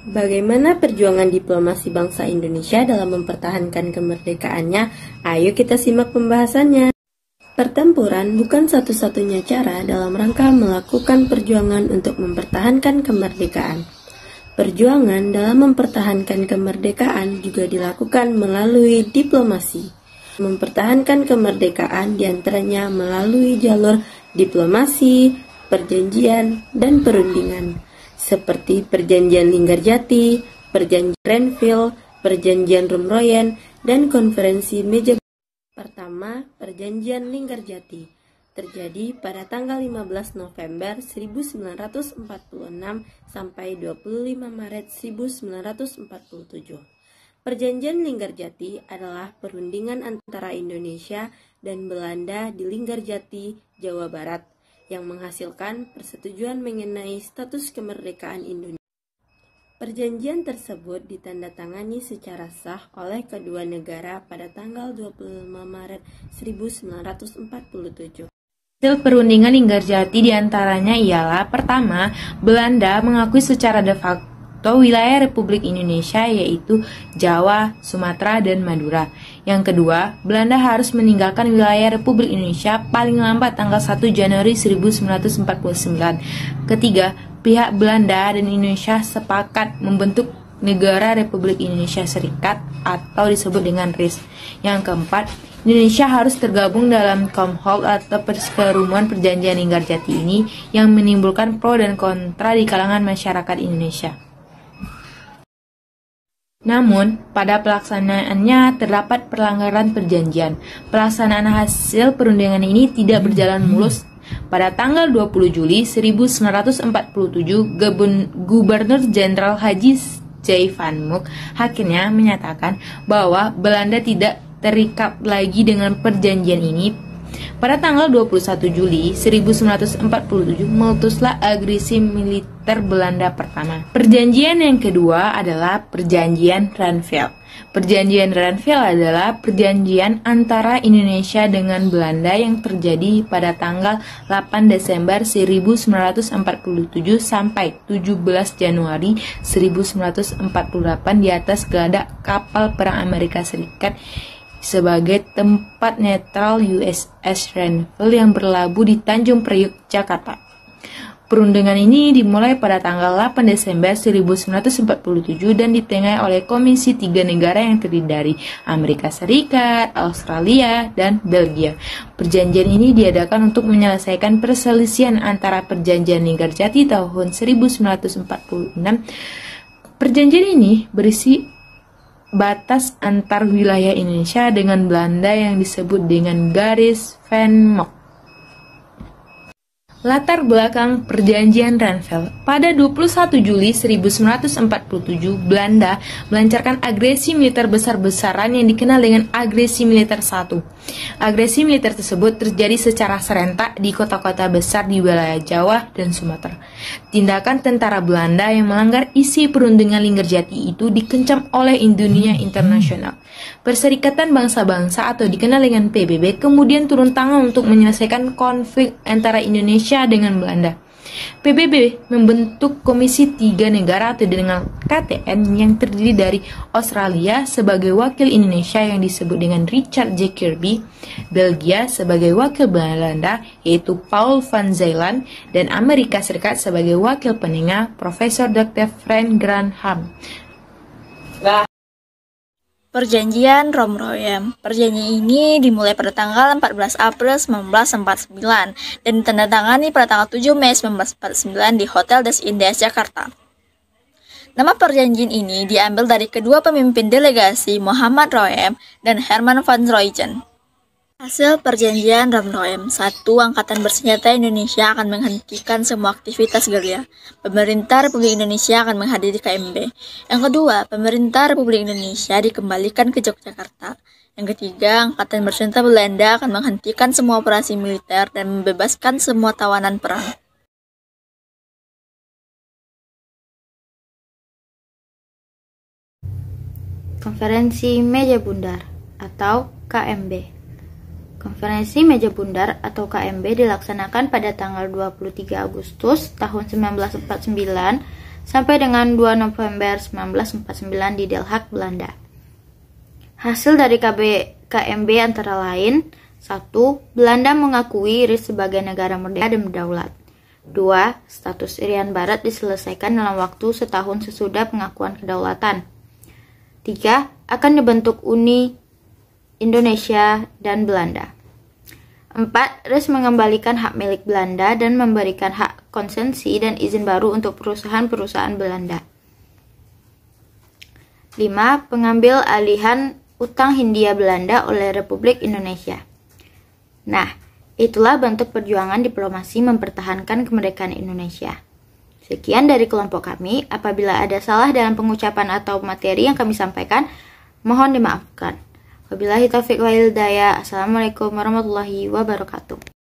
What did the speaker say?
Bagaimana perjuangan diplomasi bangsa Indonesia dalam mempertahankan kemerdekaannya? Ayo kita simak pembahasannya. Pertempuran bukan satu-satunya cara dalam rangka melakukan perjuangan untuk mempertahankan kemerdekaan. Perjuangan dalam mempertahankan kemerdekaan juga dilakukan melalui diplomasi. Mempertahankan kemerdekaan diantaranya melalui jalur diplomasi, perjanjian, dan perundingan, seperti Perjanjian Linggarjati, Perjanjian Renville, Perjanjian Rumroyen, dan Konferensi Meja. Pertama, Perjanjian Linggarjati terjadi pada tanggal 15 November 1946 sampai 25 Maret 1947. Perjanjian Linggarjati adalah perundingan antara Indonesia dan Belanda di Linggarjati, Jawa Barat, yang menghasilkan persetujuan mengenai status kemerdekaan Indonesia. Perjanjian tersebut ditandatangani secara sah oleh kedua negara pada tanggal 25 Maret 1947. Hasil perundingan Linggarjati diantaranya ialah: pertama, Belanda mengakui secara de facto wilayah Republik Indonesia yaitu Jawa, Sumatera, dan Madura. Yang kedua, Belanda harus meninggalkan wilayah Republik Indonesia paling lambat tanggal 1 Januari 1949. Ketiga, pihak Belanda dan Indonesia sepakat membentuk Negara Republik Indonesia Serikat atau disebut dengan RIS. Yang keempat, Indonesia harus tergabung dalam Commonwealth atau Perseromuan Perjanjian Linggarjati ini yang menimbulkan pro dan kontra di kalangan masyarakat Indonesia. Namun, pada pelaksanaannya terdapat pelanggaran perjanjian. Pelaksanaan hasil perundingan ini tidak berjalan mulus. Pada tanggal 20 Juli 1947, Gubernur Jenderal Haji J. Van Mook akhirnya menyatakan bahwa Belanda tidak terikat lagi dengan perjanjian ini. Pada tanggal 21 Juli 1947 meletuslah agresi militer Belanda pertama. Perjanjian yang kedua adalah Perjanjian Renville. Perjanjian Renville adalah perjanjian antara Indonesia dengan Belanda yang terjadi pada tanggal 8 Desember 1947 sampai 17 Januari 1948 di atas geladak kapal perang Amerika Serikat sebagai tempat netral USS Renville yang berlabuh di Tanjung Priok, Jakarta. Perundingan ini dimulai pada tanggal 8 Desember 1947 dan ditengahi oleh Komisi 3 negara yang terdiri dari Amerika Serikat, Australia, dan Belgia. Perjanjian ini diadakan untuk menyelesaikan perselisihan antara Perjanjian Linggarjati tahun 1946. Perjanjian ini berisi batas antar wilayah Indonesia dengan Belanda yang disebut dengan Garis Van Mook. Latar belakang Perjanjian Renville. Pada 21 Juli 1947, Belanda melancarkan agresi militer besar-besaran yang dikenal dengan Agresi Militer I. Agresi militer tersebut terjadi secara serentak di kota-kota besar di wilayah Jawa dan Sumatera. Tindakan tentara Belanda yang melanggar isi perundingan Linggarjati itu dikencam oleh dunia internasional. Perserikatan Bangsa-Bangsa atau dikenal dengan PBB kemudian turun tangan untuk menyelesaikan konflik antara Indonesia dengan Belanda. PBB membentuk Komisi 3 Negara atau dengan KTN yang terdiri dari Australia sebagai wakil Indonesia yang disebut dengan Richard J. Kirby, Belgia sebagai wakil Belanda yaitu Paul van Zeeland, dan Amerika Serikat sebagai wakil penengah Profesor Dr. Frank Grantham. Perjanjian Rumroyen. Perjanjian ini dimulai pada tanggal 14 April 1949 dan ditandatangani pada tanggal 7 Mei 1949 di Hotel Des Indes, Jakarta. Nama perjanjian ini diambil dari kedua pemimpin delegasi, Muhammad Roem dan Herman van Royen. Hasil Perjanjian Rumroyen: 1. Angkatan Bersenjata Indonesia akan menghentikan semua aktivitas gerilya. Pemerintah Republik Indonesia akan menghadiri KMB. Yang kedua, Pemerintah Republik Indonesia dikembalikan ke Yogyakarta. Yang ketiga, Angkatan Bersenjata Belanda akan menghentikan semua operasi militer dan membebaskan semua tawanan perang. Konferensi Meja Bundar atau KMB. Konferensi Meja Bundar atau KMB dilaksanakan pada tanggal 23 Agustus tahun 1949 sampai dengan 2 November 1949 di Den Haag, Belanda. Hasil dari KMB antara lain: 1. Belanda mengakui Iris sebagai negara merdeka dan berdaulat. 2. Status Irian Barat diselesaikan dalam waktu setahun sesudah pengakuan kedaulatan. 3. Akan dibentuk Uni Indonesia dan Belanda. 4. RIS mengembalikan hak milik Belanda dan memberikan hak konsesi dan izin baru untuk perusahaan-perusahaan Belanda. 5. Pengambil alihan utang Hindia Belanda oleh Republik Indonesia. Nah, itulah bentuk perjuangan diplomasi mempertahankan kemerdekaan Indonesia. Sekian dari kelompok kami. Apabila ada salah dalam pengucapan atau materi yang kami sampaikan, mohon dimaafkan. Wabillahi taufiq wal hidayah. Assalamualaikum warahmatullahi wabarakatuh.